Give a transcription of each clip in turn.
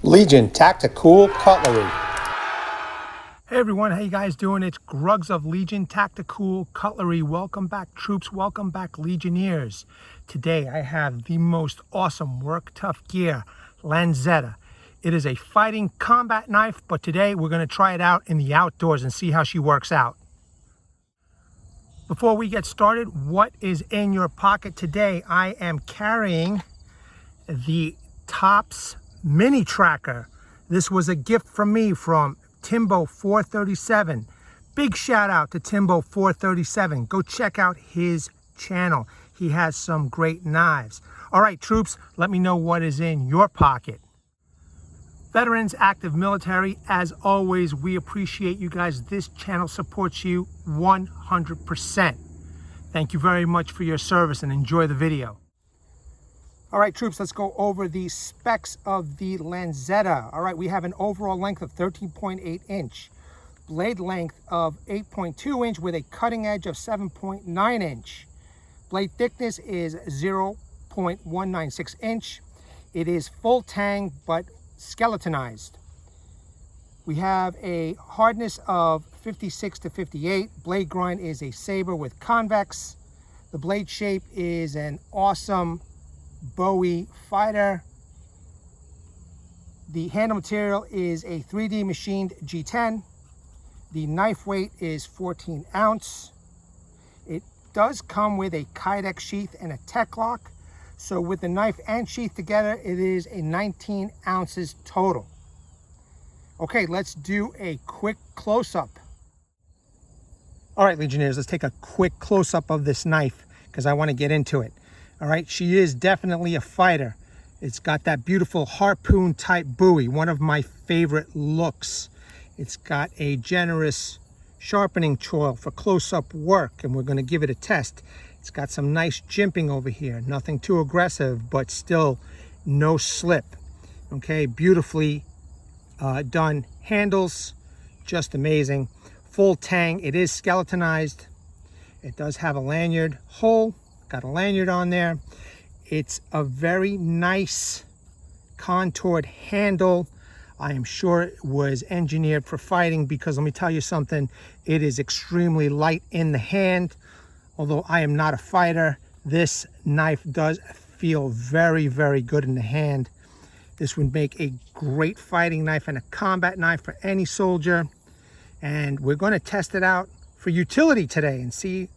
Legion Tactical Cutlery. Hey everyone, how you guys doing? It's Grugs of Legion Tactical Cutlery. Welcome back, troops. Welcome back, Legionnaires. Today I have the most awesome work tough gear, Lanzeta. It is a fighting combat knife, but today we're going to try it out in the outdoors and see how she works out. Before we get started, what is in your pocket today? I am carrying the Tops Mini Tracker. This was a gift from me from Timbo 437. Big shout out to Timbo 437. Go check out his channel. He has some great knives. All right, troops, let me know what is in your pocket. Veterans, active military, as always, we appreciate you guys. This channel supports you 100%. Thank you very much for your service and enjoy the video. All right, troops, let's go over the specs of the Lanzeta. All right, we have an overall length of 13.8 inch, blade length of 8.2 inch with a cutting edge of 7.9 inch. Blade thickness is 0.196 inch. It is full tang, but skeletonized. We have a hardness of 56 to 58. Blade grind is a Sabre with Convex. The blade shape is an awesome Bowie fighter. The handle material is a 3D machined G10. The knife weight is 14 ounce. It does come with a Kydex sheath and a tech lock. So with the knife and sheath together, it is a 19 ounces total. Okay, let's do a quick close-up. All right, Legionnaires, let's take a quick close-up of this knife because I want to get into it. All right, she is definitely a fighter. It's got that beautiful harpoon type bowie, one of my favorite looks. It's got a generous sharpening choil for close-up work, and we're going to give it a test. It's got some nice jimping over here, nothing too aggressive, but still no slip. Okay, beautifully done handles, just amazing. Full tang, it is skeletonized. It does have a lanyard hole, got a lanyard on there. It's a very nice contoured handle. I am sure it was engineered for fighting because let me tell you something, it is extremely light in the hand. Although I am not a fighter, this knife does feel very, very good in the hand. This would make a great fighting knife and a combat knife for any soldier. And we're going to test it out for utility today and see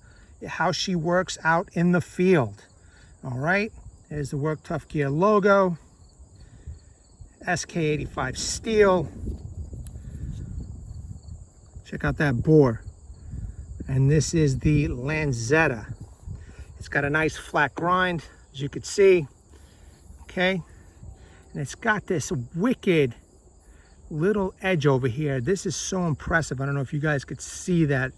how she works out in the field. All right, there's the Work Tough Gear logo. SK85 steel. Check out that bore. And this is the Lanzeta. It's got a nice flat grind, as you can see. Okay, and it's got this wicked little edge over here. This is so impressive. I don't know if you guys could see that.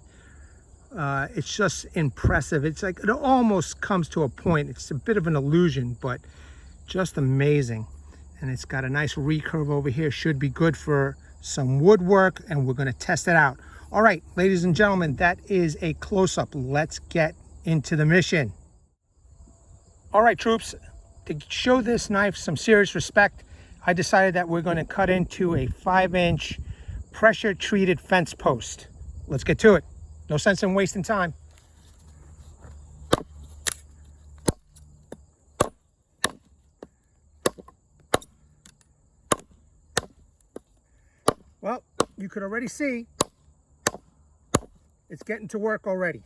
It's just impressive. It's like it almost comes to a point. It's a bit of an illusion, but just amazing. And it's got a nice recurve over here. Should be good for some woodwork, and we're going to test it out. All right, ladies and gentlemen, that is a close-up. Let's get into the mission. All right, troops, to show this knife some serious respect, I decided that we're going to cut into a 5-inch pressure-treated fence post. Let's get to it. No sense in wasting time. Well, you could already see it's getting to work already.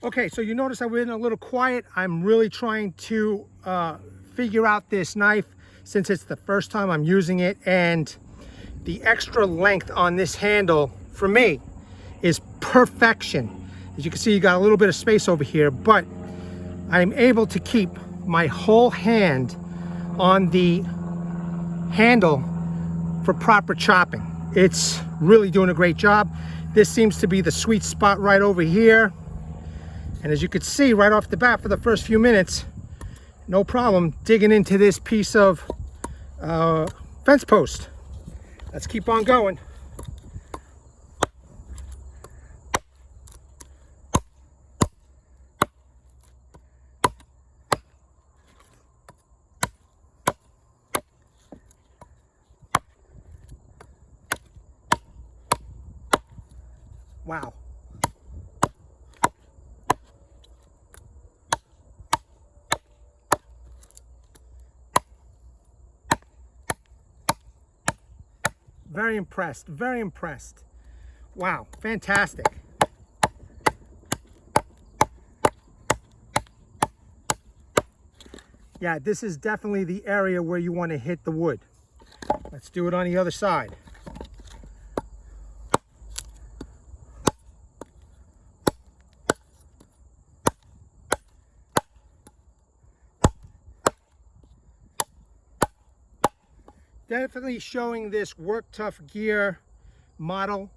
Okay, so you notice I went a little quiet. I'm really trying to figure out this knife since it's the first time I'm using it, and the extra length on this handle for me is perfection. As you can see, you got a little bit of space over here, but I'm able to keep my whole hand on the handle for proper chopping. It's really doing a great job. This seems to be the sweet spot right over here. And as you can see right off the bat, for the first few minutes, no problem digging into this piece of fence post. Let's keep on going. Wow. Very impressed, very impressed. Wow, fantastic. Yeah, this is definitely the area where you want to hit the wood. Let's do it on the other side. Definitely showing this Work Tuff gear model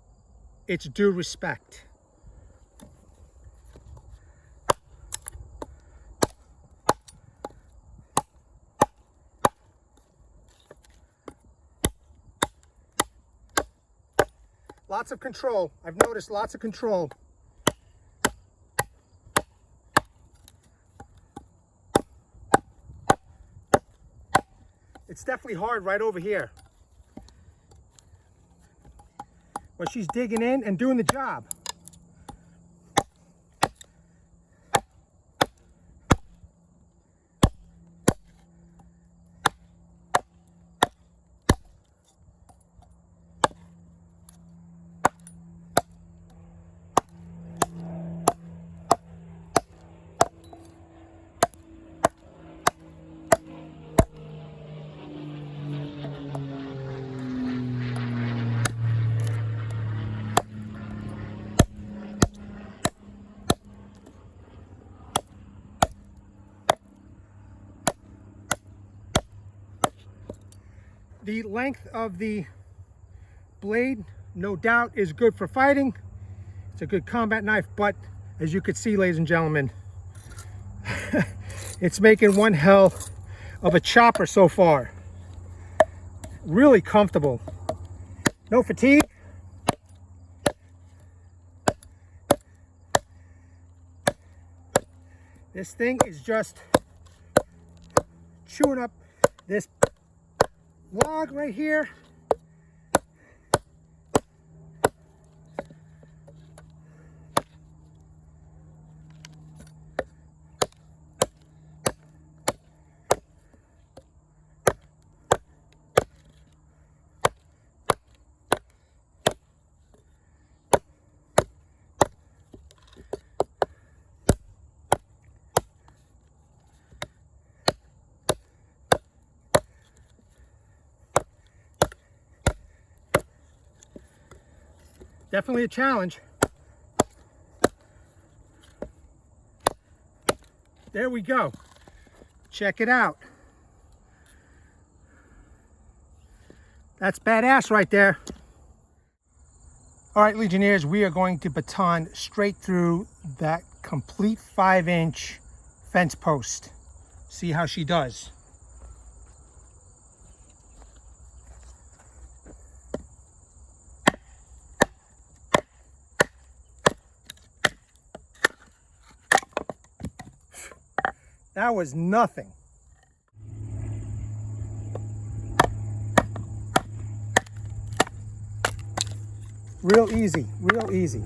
its due respect. Lots of control. I've noticed lots of control. It's definitely hard right over here. But she's digging in and doing the job. The length of the blade, no doubt, is good for fighting. It's a good combat knife, but as you can see, ladies and gentlemen, it's making one hell of a chopper so far. Really comfortable. No fatigue. This thing is just chewing up this log right here. Definitely a challenge. There we go. Check it out. That's badass right there. All right, Legionnaires, we are going to baton straight through that complete 5-inch fence post. See how she does. That was nothing. Real easy, real easy.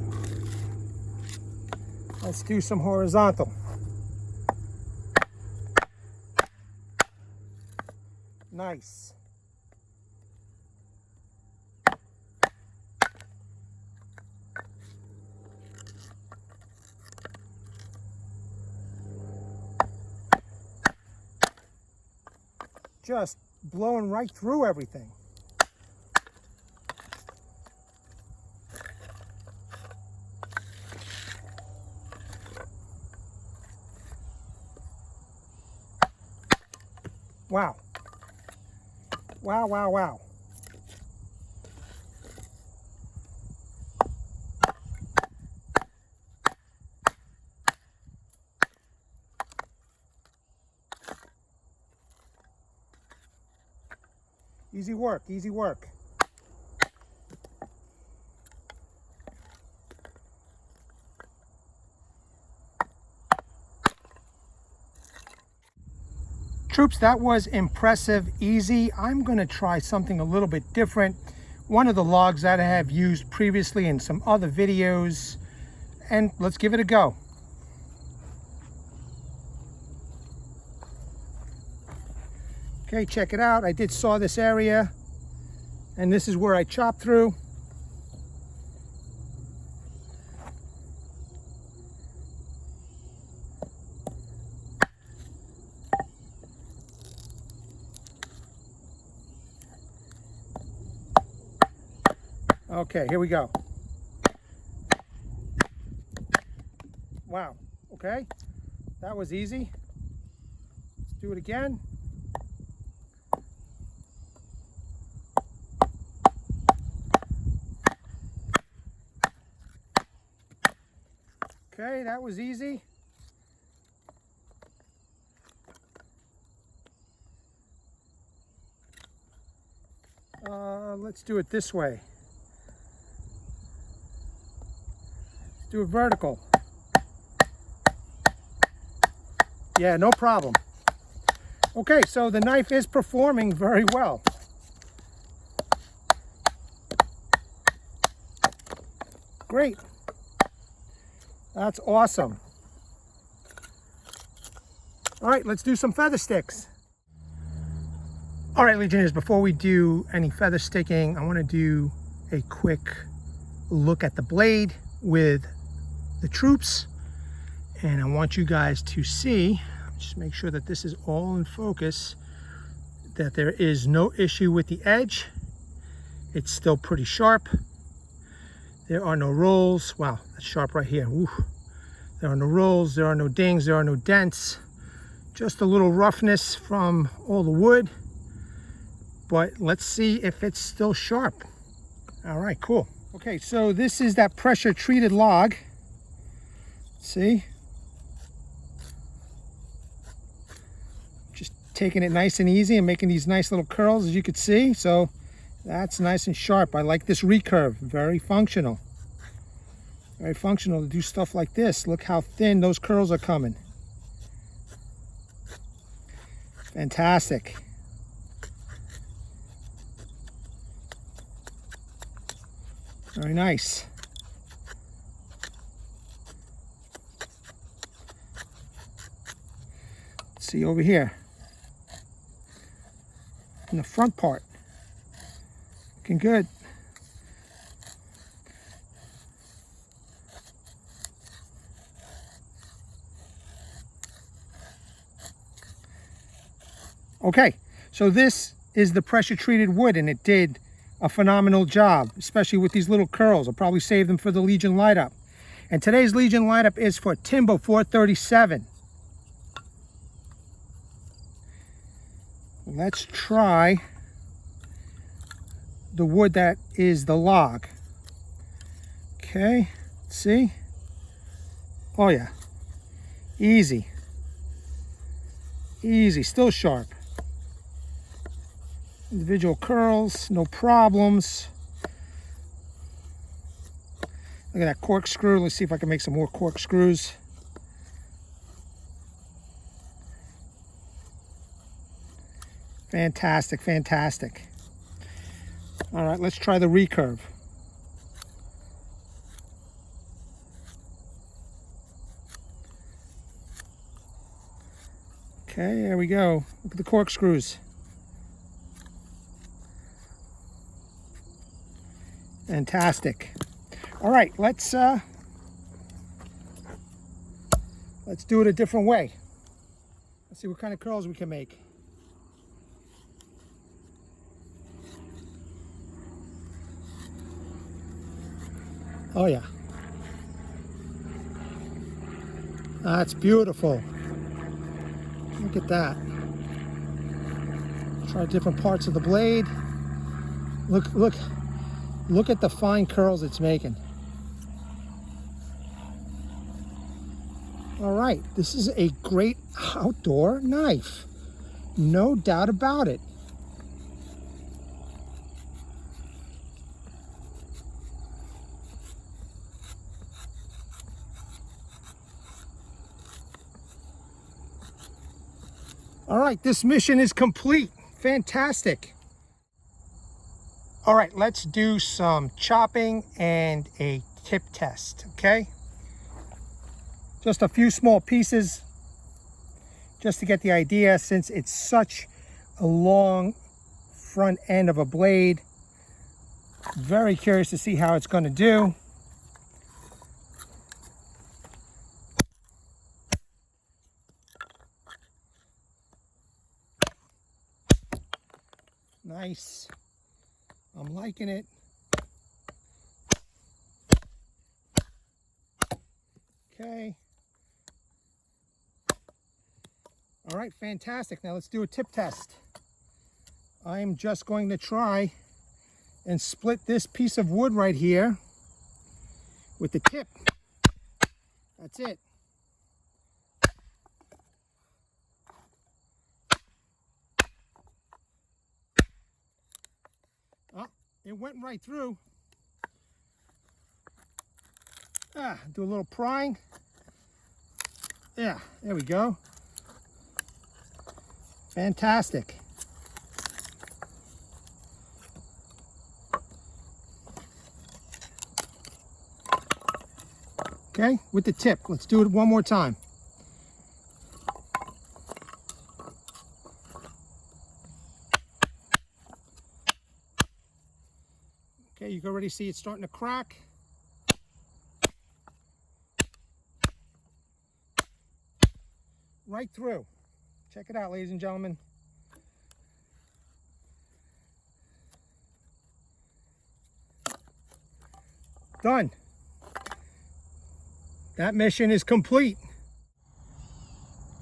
Let's do some horizontal. Nice. just blowing right through everything. Wow. Wow, wow, wow. Easy work, easy work. Troops, that was impressive, easy. I'm going to try something a little bit different. One of the logs that I have used previously in some other videos, and let's give it a go. Okay, check it out. I did saw this area, and this is where I chopped through. Okay, here we go. Wow, okay, that was easy. Let's do it again. Okay, that was easy. Let's do it this way. Let's do it vertical. Yeah, no problem. Okay, so the knife is performing very well. Great. That's awesome. All right, let's do some feather sticks. All right, Legionnaires, before we do any feather sticking, I want to do a quick look at the blade with the troops. And I want you guys to see, just make sure that this is all in focus, that there is no issue with the edge. It's still pretty sharp. There are no rolls. Wow, that's sharp right here. Woo. There are no rolls, there are no dings, there are no dents. Just a little roughness from all the wood. But let's see if it's still sharp. All right, cool. Okay, so this is that pressure treated log. See? Just taking it nice and easy and making these nice little curls, as you could see. So that's nice and sharp. I like this recurve, very functional. Very functional to do stuff like this. Look how thin those curls are coming. Fantastic. Very nice. Let's see over here. In the front part. Looking good. Okay, so this is the pressure treated wood, and it did a phenomenal job, especially with these little curls. I'll probably save them for the Legion light up. And today's Legion light up is for Timber 437. Let's try the wood that is the log. Okay, see? Oh yeah, easy. Easy, still sharp. Individual curls, no problems. Look at that corkscrew. Let's see if I can make some more corkscrews. Fantastic, fantastic. All right, let's try the recurve. Okay, there we go. Look at the corkscrews. Fantastic. All right, let's do it a different way. Let's see what kind of curls we can make. Oh yeah. That's beautiful. Look at that. Try different parts of the blade. Look at the fine curls it's making. All right, this is a great outdoor knife. No doubt about it. All right, this mission is complete. Fantastic. All right, let's do some chopping and a tip test, okay? Just a few small pieces just to get the idea, since it's such a long front end of a blade. Very curious to see how it's going to do. Nice. I'm liking it. Okay. All right, fantastic. Now let's do a tip test. I'm just going to try and split this piece of wood right here with the tip. That's it. Oh, it went right through. Do a little prying. Yeah, there we go. Fantastic. Okay, with the tip, let's do it one more time. Okay, you can already see it's starting to crack. Right through. Check it out, ladies and gentlemen. Done. That mission is complete.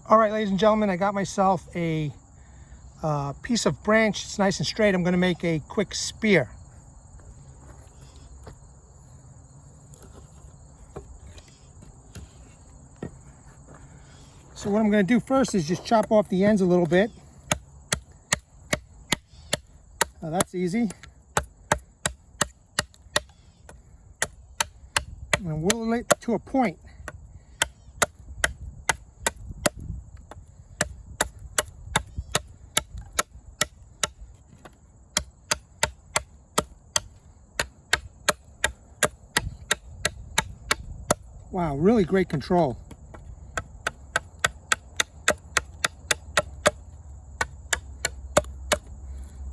All right, ladies and gentlemen, I got myself a piece of branch. It's nice and straight. I'm going to make a quick spear. So what I'm going to do first is just chop off the ends a little bit. Now that's easy. And whittle it to a point. Wow, really great control.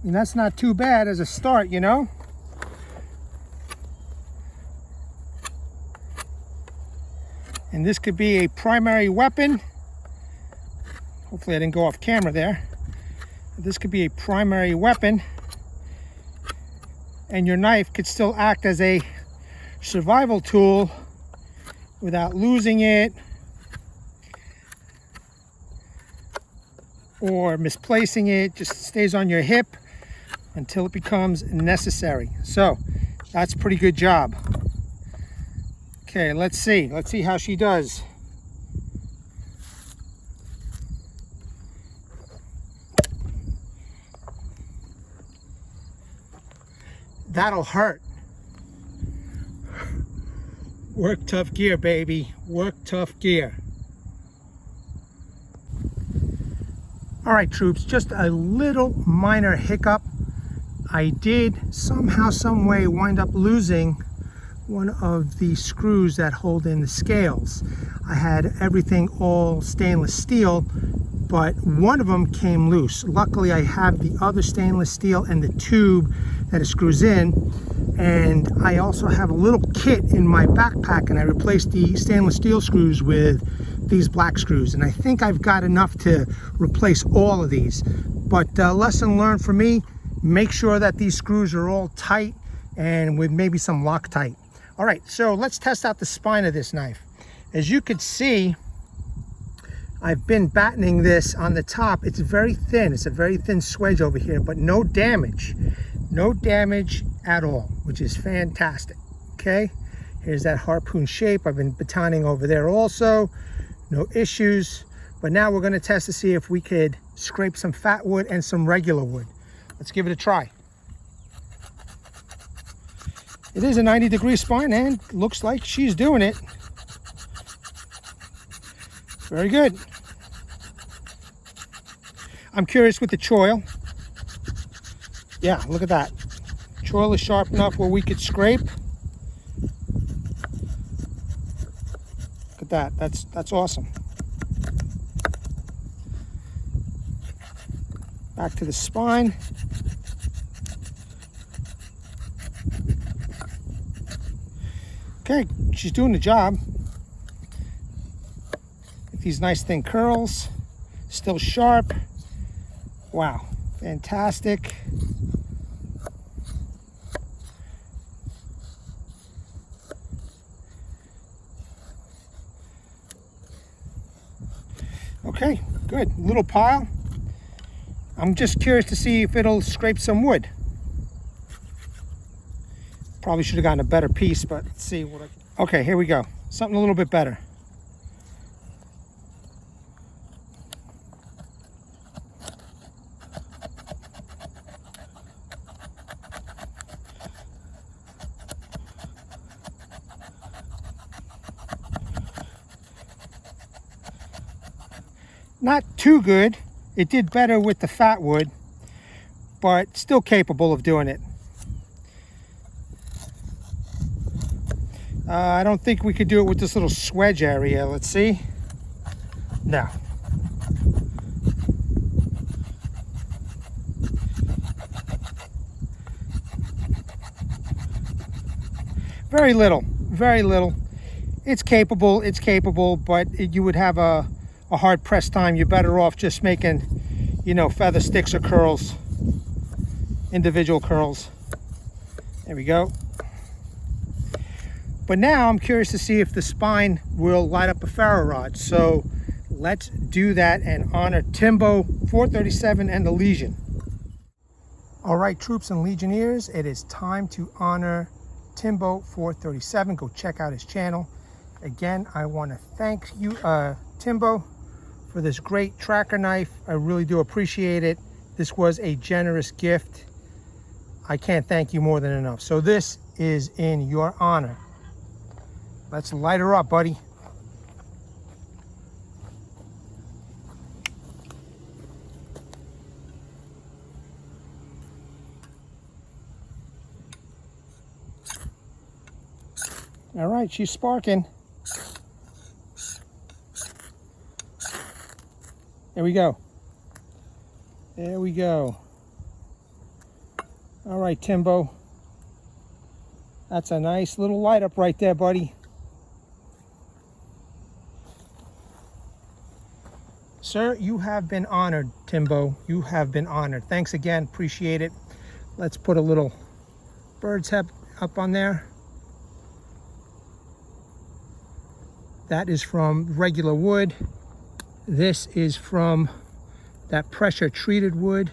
And that's not too bad as a start, you know? And this could be a primary weapon. Hopefully I didn't go off camera there. This could be a primary weapon. And your knife could still act as a survival tool without losing it or misplacing it. Just stays on your hip until it becomes necessary. So that's a pretty good job. Okay, let's see how she does. That'll hurt. Work tough gear, baby. Work tough gear. All right, troops, just a little minor hiccup. I did somehow, some way wind up losing one of the screws that hold in the scales. I had everything all stainless steel, but one of them came loose. Luckily, I have the other stainless steel and the tube that it screws in. And I also have a little kit in my backpack, and I replaced the stainless steel screws with these black screws. And I think I've got enough to replace all of these. But lesson learned for me, make sure that these screws are all tight and with maybe some Loctite. All right, so let's test out the spine of this knife. As you could see, I've been battening this on the top. It's very thin. It's a very thin swedge over here, but no damage. No damage at all, which is fantastic. Okay, here's that harpoon shape. I've been batoning over there also. No issues. But now we're going to test to see if we could scrape some fat wood and some regular wood. Let's give it a try. It is a 90-degree spine and looks like she's doing it. Very good. I'm curious with the choil. Yeah, look at that. Choil is sharp enough where we could scrape. Look at that. That's awesome. Back to the spine. Okay, she's doing the job. These nice thin curls, still sharp. Wow, fantastic. Okay, good. Little pile. I'm just curious to see if it'll scrape some wood. Probably should have gotten a better piece, but let's see what I... Okay, here we go. Something a little bit better. Not too good. It did better with the fat wood, but still capable of doing it. I don't think we could do it with this little swedge area. Let's see. No. Very little, very little. It's capable, but you would have a hard pressed time. You're better off just making, you know, feather sticks or curls, individual curls. There we go. But now I'm curious to see if the spine will light up a ferro rod. So let's do that and honor Timbo 437 and the Legion. All right, troops and Legionnaires, it is time to honor Timbo 437. Go check out his channel. Again, I want to thank you, Timbo, for this great tracker knife. I really do appreciate it. This was a generous gift. I can't thank you more than enough. So this is in your honor. Let's light her up, buddy. All right, she's sparking. There we go. There we go. All right, Timbo. That's a nice little light up right there, buddy. Sir, you have been honored, Timbo. You have been honored. Thanks again. Appreciate it. Let's put a little bird's head up on there. That is from regular wood. This is from that pressure treated wood.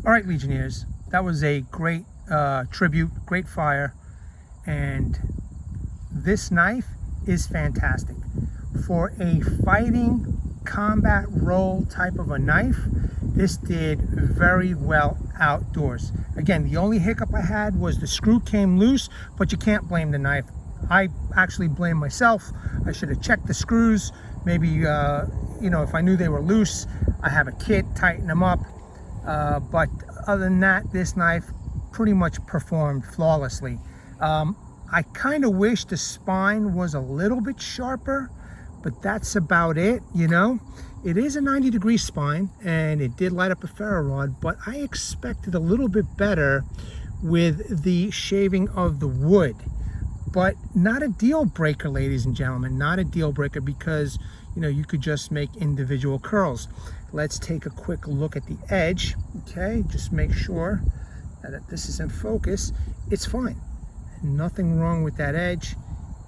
All right, Legionnaires, that was a great tribute, great fire. And this knife is fantastic. For a fighting combat roll type of a knife, this did very well outdoors. Again, the only hiccup I had was the screw came loose, but you can't blame the knife. I actually blame myself. I should have checked the screws. Maybe, you know, if I knew they were loose, I have a kit, tighten them up. But other than that, this knife pretty much performed flawlessly. I kind of wish the spine was a little bit sharper, but that's about it, you know. It is a 90-degree spine, and it did light up a ferro rod, but I expected a little bit better with the shaving of the wood. But not a deal breaker, ladies and gentlemen, not a deal breaker, because, you know, you could just make individual curls. Let's take a quick look at the edge, okay? Just make sure that this is in focus, it's fine. Nothing wrong with that edge,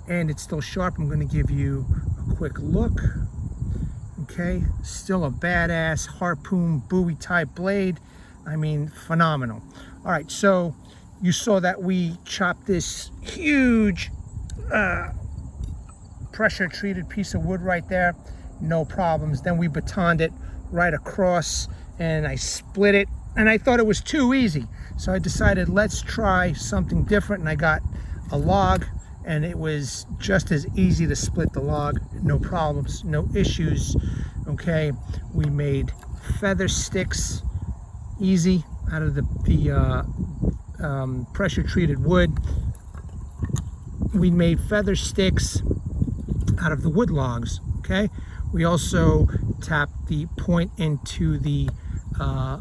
and it's still sharp. I'm going to give you a quick look. Okay, still a badass harpoon bowie type blade. I mean, phenomenal. All right, so you saw that we chopped this huge pressure treated piece of wood right there, no problems. Then we batoned it right across, and I split it, and I thought it was too easy, so I decided let's try something different, and I got a log, and it was just as easy to split the log, no problems, no issues. Okay, we made feather sticks, easy, out of the pressure treated wood. We made feather sticks out of the wood logs. Okay, we also tapped the point into the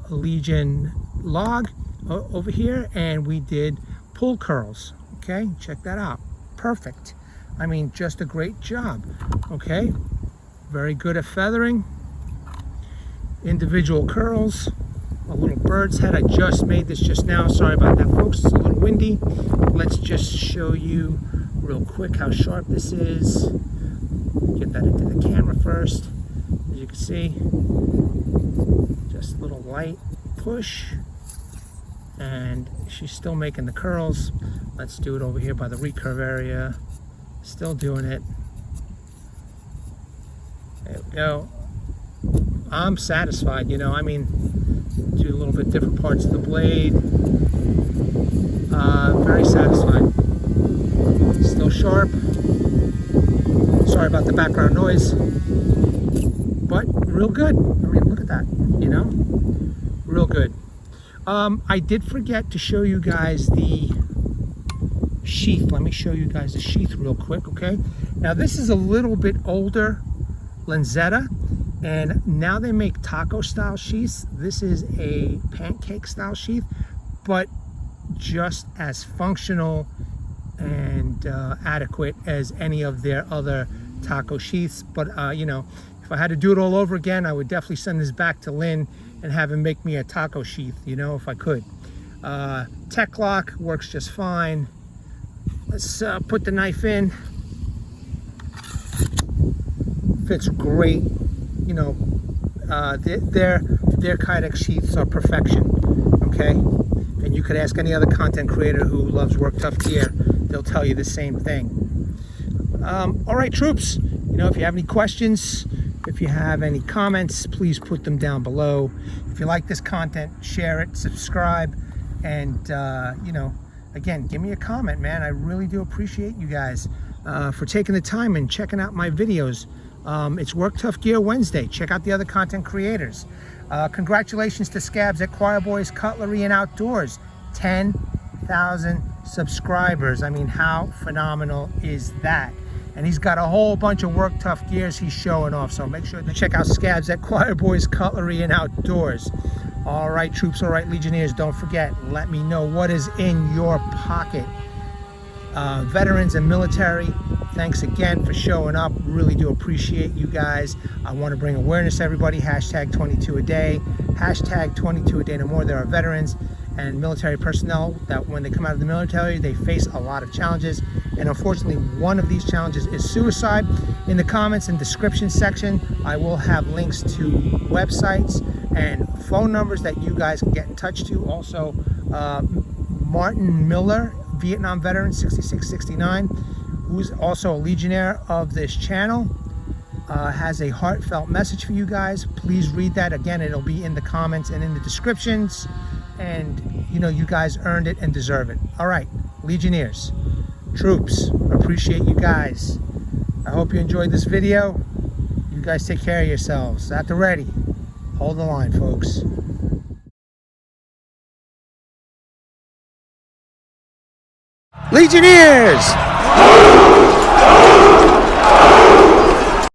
Legion log over here, and we did pull curls. Okay, check that out. Perfect. I mean, just a great job. Okay, very good at feathering, individual curls, a little bird's head. I just made this just now, sorry about that, folks, it's a little windy. Let's just show you real quick how sharp this is. Get that into the camera first. As you can see, just a little light push, and she's still making the curls. Let's do it over here by the recurve area. Still doing it. There we go. I'm satisfied, you know, I mean, do a little bit different parts of the blade. Very satisfied. Still sharp. Sorry about the background noise, but real good. I mean, look at that, you know, real good. I did forget to show you guys the sheath. Let me show you guys the sheath real quick, okay? Now this is a little bit older Lanzeta, and now they make taco style sheaths. This is a pancake style sheath, but just as functional and adequate as any of their other taco sheaths. But you know, if I had to do it all over again, I would definitely send this back to Lynn and have him make me a taco sheath, you know, if I could. Tech lock works just fine. Let's put the knife in. Fits great. You know, their Kydex sheaths are perfection. Okay, and you could ask any other content creator who loves Work Tough gear; they'll tell you the same thing. All right, troops. You know, if you have any questions, if you have any comments, please put them down below. If you like this content, share it, subscribe, and you know, again, give me a comment, man. I really do appreciate you guys for taking the time and checking out my videos. It's Work Tough Gear Wednesday. Check out the other content creators. Congratulations to Scabs at Choir Boys Cutlery and Outdoors. 10,000 subscribers. I mean, how phenomenal is that? And he's got a whole bunch of Work Tough gears he's showing off. So make sure to check out Scabs at Choir Boys Cutlery and Outdoors. All right, troops. All right, Legionnaires. Don't forget, let me know what is in your pocket. Veterans and military, thanks again for showing up. Really do appreciate you guys. I want to bring awareness to everybody. Hashtag 22 a day. Hashtag 22 a day no more. There are veterans and military personnel that when they come out of the military, they face a lot of challenges. And unfortunately, one of these challenges is suicide. In the comments and description section, I will have links to websites and phone numbers that you guys can get in touch to. Also, Martin Miller, Vietnam veteran, 6669, who's also a Legionnaire of this channel, has a heartfelt message for you guys. Please read that. Again, it'll be in the comments and in the descriptions. And, you know, you guys earned it and deserve it. All right, Legionnaires, troops, appreciate you guys. I hope you enjoyed this video. You guys take care of yourselves. At the ready. Hold the line, folks. Legionnaires!